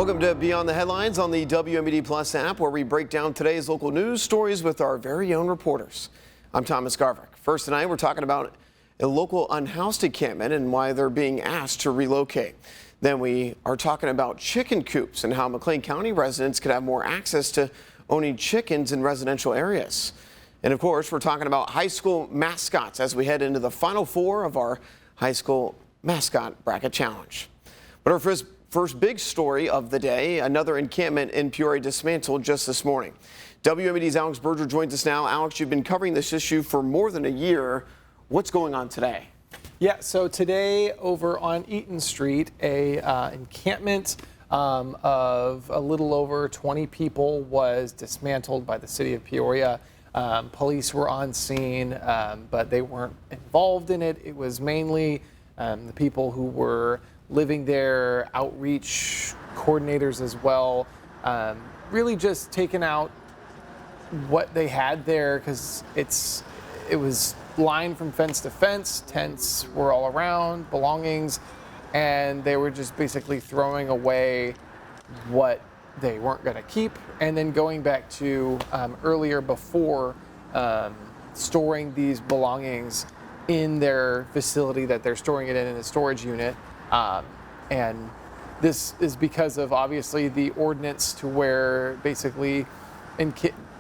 Welcome to Beyond the Headlines on the WMED Plus app, where we break down today's local news stories with our very own reporters. I'm Thomas Garvick. First tonight, we're talking about a local unhoused encampment and why they're being asked to relocate. Then we are talking about chicken coops and how McLean County residents could have more access to owning chickens in residential areas. And of course, we're talking about high school mascots as we head into the final four of our high school mascot bracket challenge. But our first big story of the day, another encampment in Peoria dismantled just this morning. WMED's Alex Berger joins us now. Alex, you've been covering this issue for more than a year. What's going on today? Yeah, so today over on Eaton Street, a encampment of a little over 20 people was dismantled by the city of Peoria. Police were on scene, but they weren't involved in it. It was mainly the people who were living there, outreach coordinators as well, really just taking out what they had there because it was lined from fence to fence. Tents were all around, belongings, and they were just basically throwing away what they weren't going to keep, and then going back to earlier before storing these belongings in their facility that they're storing it in a storage unit. And this is because of obviously the ordinance to where basically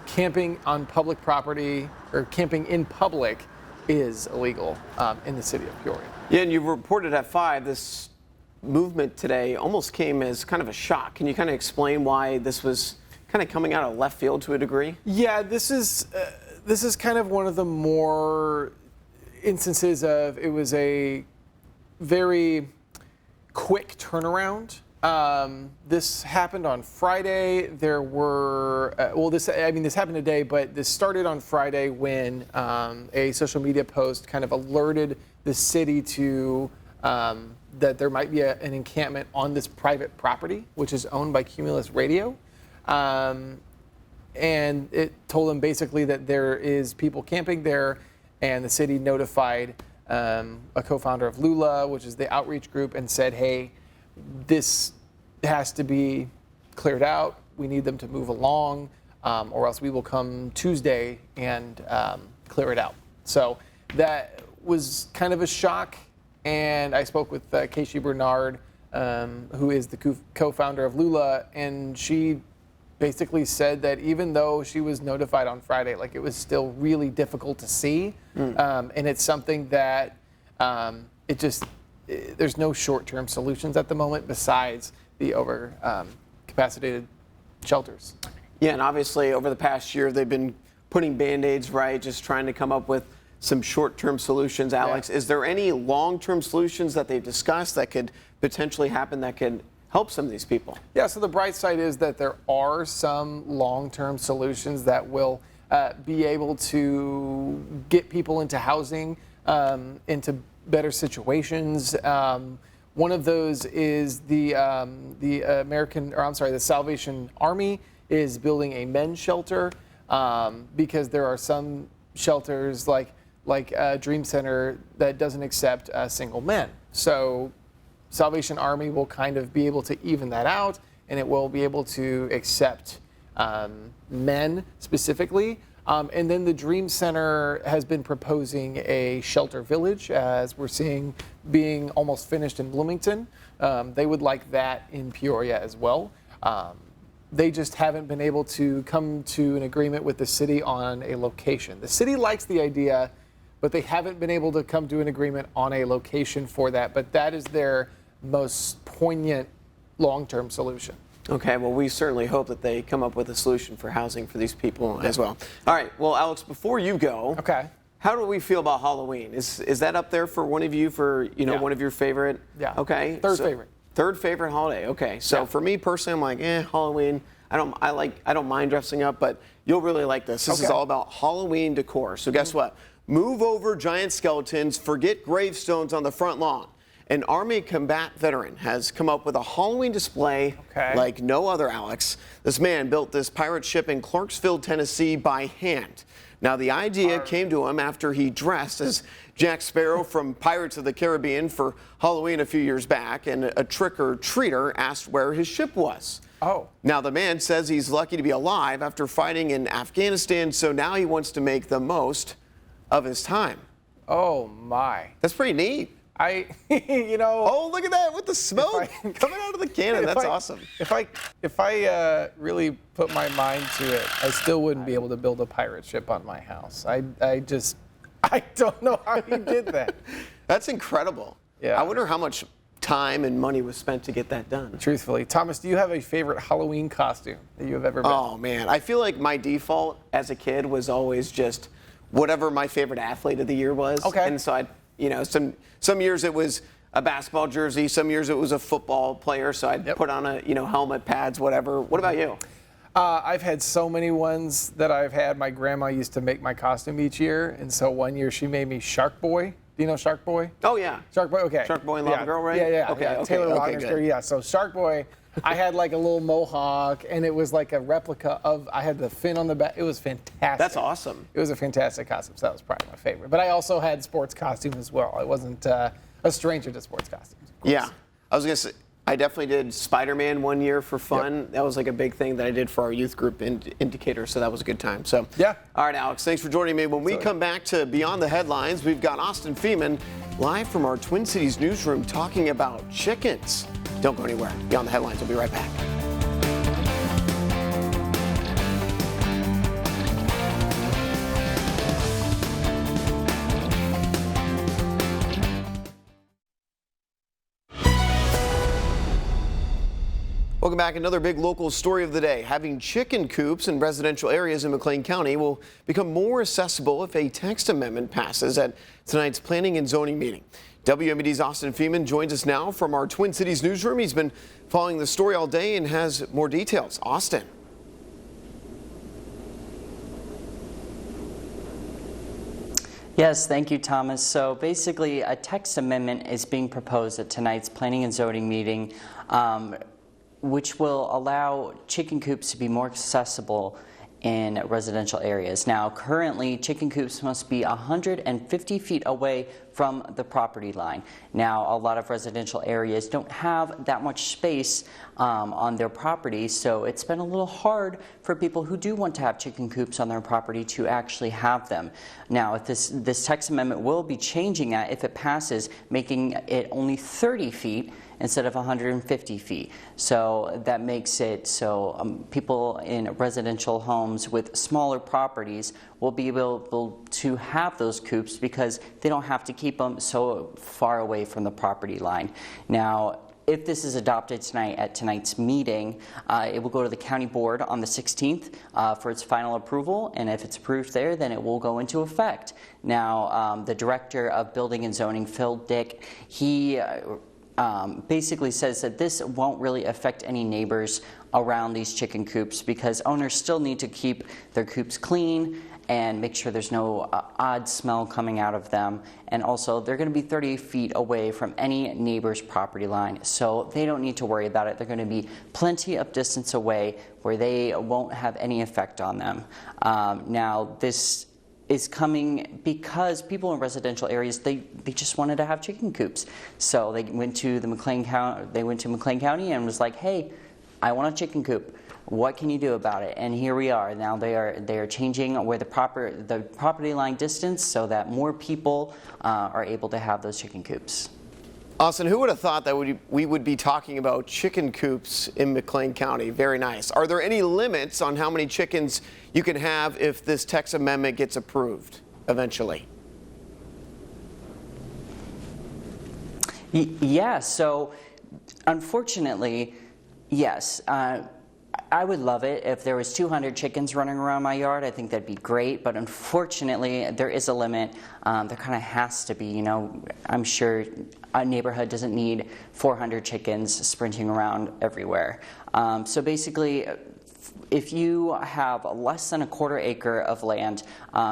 camping on public property or camping in public is illegal in the city of Peoria. Yeah, and you reported at 5 this movement today almost came as kind of a shock. Can you kind of explain why this was kind of coming out of left field to a degree? Yeah, this is kind of one of the more instances of it was a very quick turnaround. This happened on Friday. There were this happened today, but this started on Friday when a social media post kind of alerted the city to that there might be an encampment on this private property, which is owned by Cumulus Radio. And it told them basically that there is people camping there, and the city notified a co-founder of Lula, which is the outreach group, and said, hey, this has to be cleared out. We need them to move along, or else we will come Tuesday and clear it out. So that was kind of a shock. And I spoke with Casey Bernard, who is the co-founder of Lula, and she basically said that even though she was notified on Friday, like it was still really difficult to see. And it's something that there's no short-term solutions at the moment besides the over-capacitated shelters. Yeah, and obviously over the past year, they've been putting Band-Aids, right, just trying to come up with some short-term solutions. Alex, is there any long-term solutions that they've discussed that could potentially happen that could help some of these people? Yeah, so the bright side is that there are some long-term solutions that will be able to get people into housing, into better situations. One of those is the Salvation Army is building a men's shelter because there are some shelters like Dream Center that doesn't accept single men. So Salvation Army will kind of be able to even that out, and it will be able to accept men specifically. And then the Dream Center has been proposing a shelter village, as we're seeing being almost finished in Bloomington. They would like that in Peoria as well. They just haven't been able to come to an agreement with the city on a location. The city likes the idea, but they haven't been able to come to an agreement on a location for that. But that is their most poignant long-term solution. Okay, well, we certainly hope that they come up with a solution for housing for these people as well. All right, well, Alex, before you go, how do we feel about Halloween? Is that up there for one of you for, one of your favorite? Yeah. Okay. Third favorite. Third favorite holiday. Okay. So for me personally, I'm like, Halloween. I don't mind dressing up, but you'll really like this. This is all about Halloween decor. So guess what? Move over giant skeletons, forget gravestones on the front lawn. An Army combat veteran has come up with a Halloween display like no other, Alex. This man built this pirate ship in Clarksville, Tennessee by hand. Now, the idea came to him after he dressed as Jack Sparrow from Pirates of the Caribbean for Halloween a few years back, and a trick-or-treater asked where his ship was. Oh. Now, the man says he's lucky to be alive after fighting in Afghanistan, so now he wants to make the most of his time. Oh, my. That's pretty neat. Oh, look at that with the smoke coming out of the cannon. That's awesome. If I really put my mind to it, I still wouldn't be able to build a pirate ship on my house. I don't know how you did that. That's incredible. Yeah. I wonder how much time and money was spent to get that done. Truthfully. Thomas, do you have a favorite Halloween costume that you have ever been? Oh, man. I feel like my default as a kid was always just whatever my favorite athlete of the year was. Okay. And so some years it was a basketball jersey, some years it was a football player, so I'd put on a helmet, pads, whatever. What about you? I've had so many ones that I've had. My grandma used to make my costume each year, and so one year she made me Shark Boy. Do you know Shark Boy? Oh, yeah. Shark Boy, okay. Shark Boy and Lava Girl, right? Yeah. Okay. Taylor Okay, Lautner's good. character, yeah. So Shark Boy, I had like a little mohawk, and it was like a replica of, I had the fin on the back. It was fantastic. That's awesome. It was a fantastic costume, so that was probably my favorite. But I also had sports costumes as well. I wasn't a stranger to sports costumes. Yeah. I was going to say, I definitely did Spider-Man one year for fun. Yep. That was like a big thing that I did for our youth group indicator, so that was a good time. So, yeah. All right, Alex, thanks for joining me. When we come back to Beyond the Headlines, we've got Austin Feeman live from our Twin Cities newsroom talking about chickens. Don't go anywhere. Beyond the Headlines, we'll be right back. Welcome back. Another big local story of the day. Having chicken coops in residential areas in McLean County will become more accessible if a text amendment passes at tonight's Planning and Zoning meeting. WMED's Austin Feeman joins us now from our Twin Cities newsroom. He's been following the story all day and has more details. Austin. Yes, thank you, Thomas. So basically, a text amendment is being proposed at tonight's Planning and Zoning meeting, which will allow chicken coops to be more accessible in residential areas. Now, currently, chicken coops must be 150 feet away from the property line. Now, a lot of residential areas don't have that much space on their property, so it's been a little hard for people who do want to have chicken coops on their property to actually have them. Now, if this text amendment will be changing that if it passes, making it only 30 feet instead of 150 feet. So that makes it so people in residential homes with smaller properties will be able to have those coops because they don't have to keep them so far away from the property line. Now, if this is adopted tonight at tonight's meeting, it will go to the county board on the 16th for its final approval, and if it's approved there, then it will go into effect. Now, the director of building and zoning, Phil Dick, he basically says that this won't really affect any neighbors around these chicken coops because owners still need to keep their coops clean and make sure there's no odd smell coming out of them. And also, they're going to be 30 feet away from any neighbor's property line, so they don't need to worry about it. They're going to be plenty of distance away where they won't have any effect on them. Now, this is coming because people in residential areas, they just wanted to have chicken coops. So they went to McLean County and was like, hey, I want a chicken coop. What can you do about it? And here we are. Now they are changing where the property line distance so that more people are able to have those chicken coops. Austin, who would have thought that we would be talking about chicken coops in McLean County? Very nice. Are there any limits on how many chickens you can have if this text amendment gets approved eventually? Yeah, so unfortunately, yes. I would love it if there was 200 chickens running around my yard. I think that'd be great, but unfortunately there is a limit. There kind of has to be, you know. I'm sure a neighborhood doesn't need 400 chickens sprinting around everywhere. So basically, if you have less than a quarter acre of land,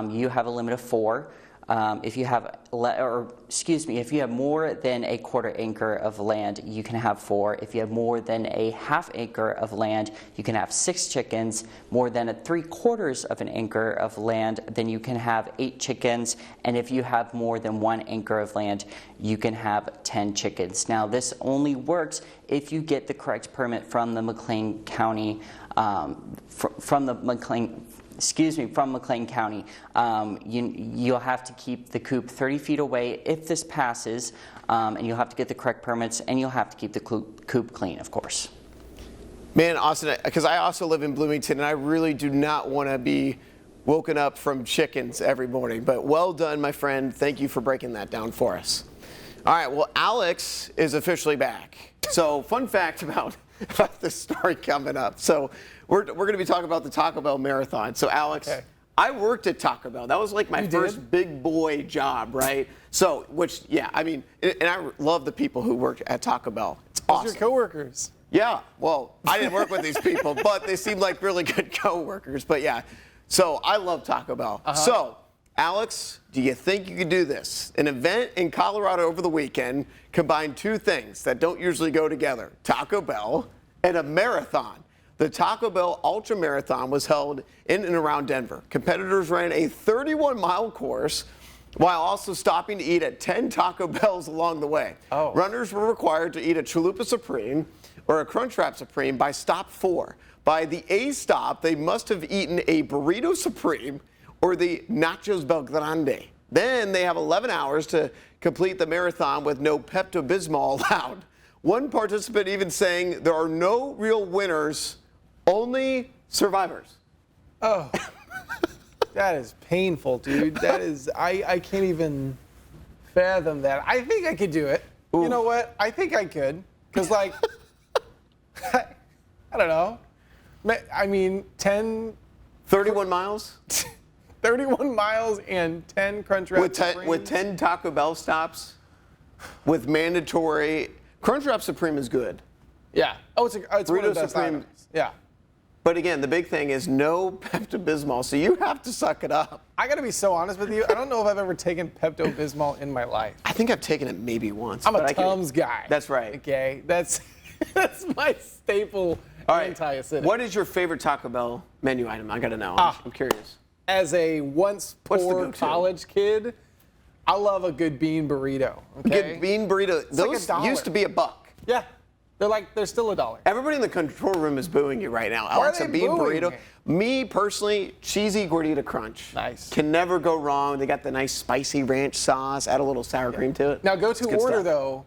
you have a limit of 4. If you have, if you have more than a quarter acre of land, you can have 4. If you have more than a half acre of land, you can have 6 chickens. More than a 3/4 of an acre of land, then you can have 8 chickens. And if you have more than 1 acre of land, you can have 10 chickens. Now, this only works if you get the correct permit from the McLean County, from McLean County. You'll have to keep the coop 30 feet away if this passes, and you'll have to get the correct permits, and you'll have to keep the coop clean, of course. Man, Austin, because I also live in Bloomington, and I really do not want to be woken up from chickens every morning. But well done, my friend. Thank you for breaking that down for us. All right, well, Alex is officially back. So, fun fact about this story coming up. So, we're going to be talking about the Taco Bell Marathon. So, Alex, okay. I worked at Taco Bell. That was like my first big boy job, right? So, I mean, and I love the people who work at Taco Bell. It's awesome. Your coworkers. Yeah, well, I didn't work with these people, but they seemed like really good coworkers. But yeah, so I love Taco Bell. So, Alex, do you think you could do this? An event in Colorado over the weekend combined 2 things that don't usually go together: Taco Bell and a marathon. The Taco Bell Ultra Marathon was held in and around Denver. Competitors ran a 31-mile course while also stopping to eat at 10 Taco Bells along the way. Oh. Runners were required to eat a Chalupa Supreme or a Crunchwrap Supreme by stop 4. By the A stop, they must have eaten a Burrito Supreme or the Nachos Bel Grande. Then they have 11 hours to complete the marathon with no Pepto-Bismol allowed. One participant even saying there are no real winners, only survivors. Oh, that is painful, dude. That is, I can't even fathom that. I think I could do it. Ooh. You know what? I think I could. Because, like, I don't know. I mean, 31 miles? 31 miles and 10 Crunchwrap Supremes. With 10 Taco Bell stops, with mandatory. Crunchwrap Supreme is good. Yeah. Oh, it's one of the best Supreme. items. Yeah. But again, the big thing is no Pepto-Bismol, so you have to suck it up. I got to be so honest with you. I don't know if I've ever taken Pepto-Bismol in my life. I think I've taken it maybe once. I'm a Tums guy. That's right. Okay. That's my staple anti-acidic. What is your favorite Taco Bell menu item? I got to know. I'm curious. As a once poor college kid, I love a good bean burrito. Okay? Good bean burrito. It's like Those $1. used to be $1. Yeah. They're still $1. Everybody in the control room is booing you right now. Why are Alex, they a bean booing burrito. me? Me personally, cheesy gordita crunch. Nice. Can never go wrong. They got the nice spicy ranch sauce. Add a little sour cream to it. Now, It's go-to good order, stuff. though,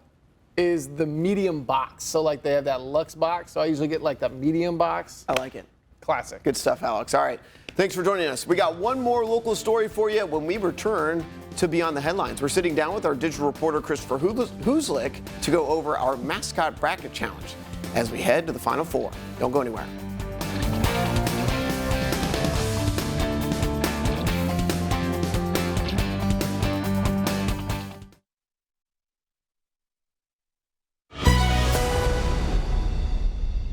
is the medium box. So, like, they have that Lux box. So I usually get, like, the medium box. I like it. Classic. Good stuff, Alex. All right. Thanks for joining us. We got one more local story for you when we return to Beyond the Headlines. We're sitting down with our digital reporter, Christopher Huslick, to go over our mascot bracket challenge as we head to the Final Four. Don't go anywhere.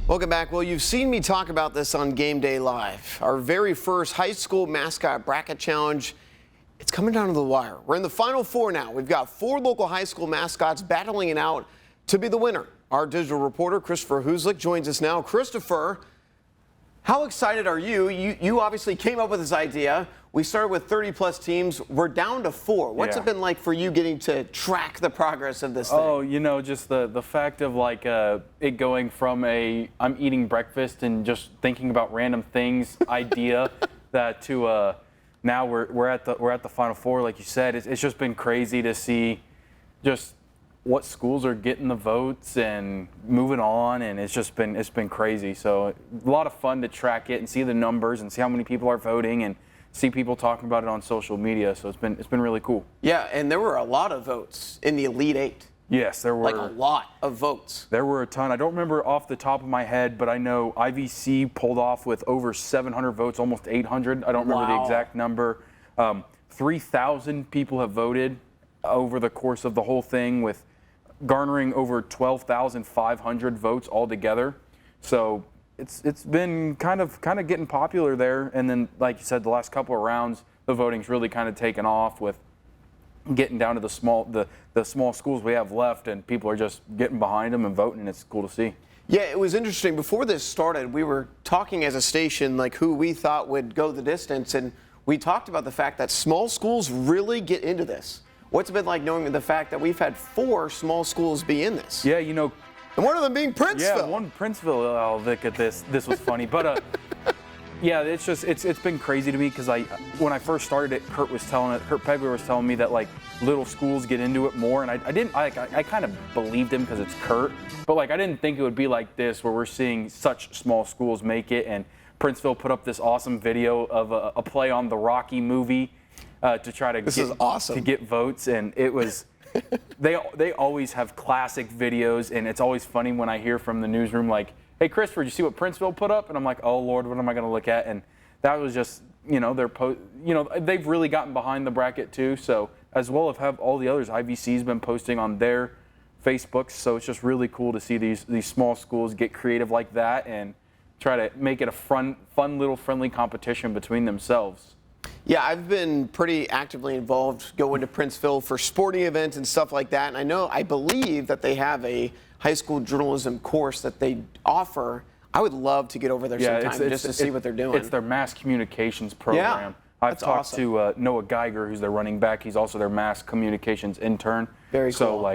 Welcome back. Well, you've seen me talk about this on Game Day Live. Our very first high school mascot bracket challenge. It's coming down to the wire. We're in the Final Four now. We've got 4 local high school mascots battling it out to be the winner. Our digital reporter, Christopher Huslick, joins us now. Christopher, how excited are you? You obviously came up with this idea. We started with 30-plus teams. We're down to 4. What's it been like for you getting to track the progress of this thing? Oh, you know, just the fact of like it going from I'm eating breakfast and just thinking about random things idea that to now we're at the Final Four, like you said. It's just been crazy to see just what schools are getting the votes and moving on, and it's been crazy. So a lot of fun to track it and see the numbers and see how many people are voting and see people talking about it on social media. So it's been really cool. Yeah, and there were a lot of votes in the Elite Eight. Yes, there were. Like a lot of votes. There were a ton. I don't remember off the top of my head, but I know IVC pulled off with over 700 votes, almost 800. I don't remember the exact number. 3,000 people have voted over the course of the whole thing, with garnering over 12,500 votes altogether. So it's been kind of getting popular there. And then, like you said, the last couple of rounds, the voting's really kind of taken off with getting down to the small schools we have left, and people are just getting behind them and voting, and it's cool to see. Yeah, it was interesting. Before this started, we were talking as a station like who we thought would go the distance, and we talked about the fact that small schools really get into this. What's it been like knowing the fact that we've had 4 small schools be in this? Yeah, you know. And one of them being Princeville. Yeah, one Princeville. Oh, look at this. This was funny, but yeah, it's been crazy to me because when I first started it, Kurt Pegler was telling me that like little schools get into it more, and I kind of believed him because it's Kurt, but like I didn't think it would be like this where we're seeing such small schools make it. And Princeville put up this awesome video of a play on the Rocky movie to try to get votes, and it was. They always have classic videos, and it's always funny when I hear from the newsroom like, "Hey, Christopher, did you see what Princeville put up?" And I'm like, "Oh Lord, what am I going to look at?" And that was just, they've really gotten behind the bracket too. So as well as have all the others, IVC's been posting on their Facebooks. So it's just really cool to see these small schools get creative like that and try to make it a fun little friendly competition between themselves. Yeah, I've been pretty actively involved going to Princeville for sporting events and stuff like that. And I believe that they have a high school journalism course that they offer. I would love to get over there sometime just to see what they're doing. It's their mass communications program. Yeah, I've talked to Noah Geiger, who's their running back. He's also their mass communications intern. Very cool. So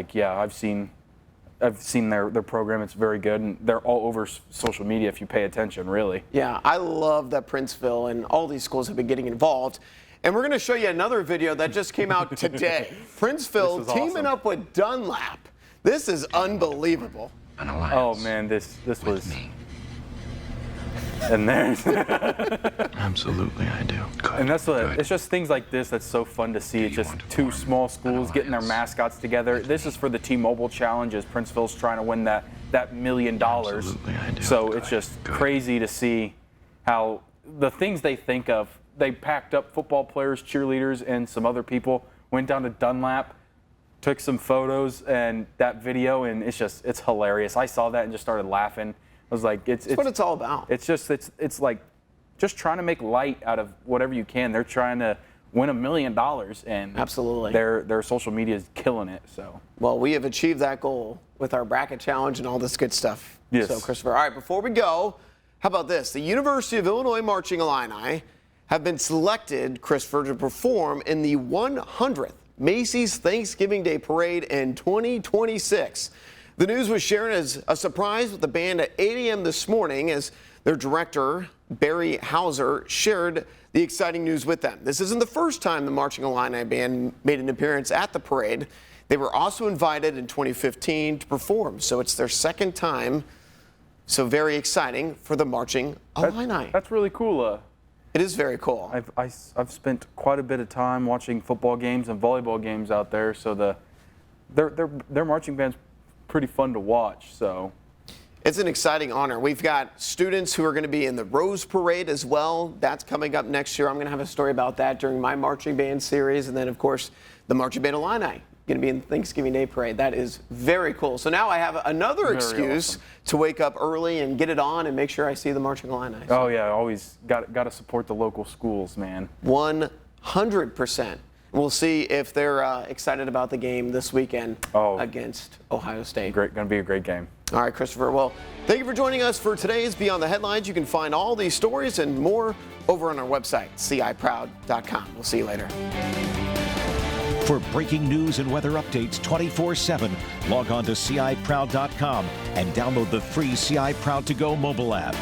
I've seen their program. It's very good, and they're all over social media if you pay attention, really. Yeah, I love that Princeville and all these schools have been getting involved. And we're going to show you another video that just came out today. Princeville teaming up with Dunlap. This is unbelievable. Oh man, this was. Me. And there's. Absolutely, I do. Good. And it's just things like this that's so fun to see. It's just 2 small schools getting their mascots together. This is for the T-Mobile Challenge as Princeville's trying to win that $1 million. Absolutely, I do. So it's just crazy to see how the things they think of. They packed up football players, cheerleaders, and some other people, went down to Dunlap, took some photos and that video, and it's hilarious. I saw that and just started laughing. I was like, it's what it's all about. It's like just trying to make light out of whatever you can. They're trying to win $1 million, and absolutely, their social media is killing it. So well, we have achieved that goal with our bracket challenge and all this good stuff. Yes. So Christopher, all right, before we go, how about this? The University of Illinois Marching Illini have been selected, Christopher, to perform in the 100th Macy's Thanksgiving Day Parade in 2026. The news was shared as a surprise with the band at 8 a.m. this morning as their director, Barry Hauser, shared the exciting news with them. This isn't the first time the Marching Illini band made an appearance at the parade. They were also invited in 2015 to perform, so it's their second time. So very exciting for the Marching Illini. That's really cool. It is very cool. I've spent quite a bit of time watching football games and volleyball games out there, so their marching band's pretty fun to watch. So it's an exciting honor. We've got students who are going to be in the Rose Parade as well. That's coming up next year. I'm going to have a story about that during my marching band series, and then of course the Marching Band Illini going to be in the Thanksgiving Day Parade. That is very cool. So now I have another excuse to wake up early and get it on and make sure I see the Marching Illini. Oh yeah, always got to support the local schools, man. 100%. We'll see if they're excited about the game this weekend against Ohio State. Going to be a great game. All right, Christopher. Well, thank you for joining us for today's Beyond the Headlines. You can find all these stories and more over on our website, ciproud.com. We'll see you later. For breaking news and weather updates 24/7, log on to ciproud.com and download the free CI Proud to Go mobile app.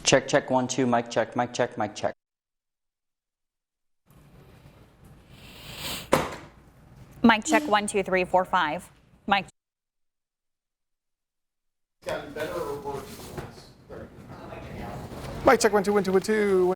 Check, check, 1, 2, mic check, mic check, mic check. Mic check 1 2 3 4 5. Mic. Gotten better or worse? Mic check 1 2 1 2 1 2 1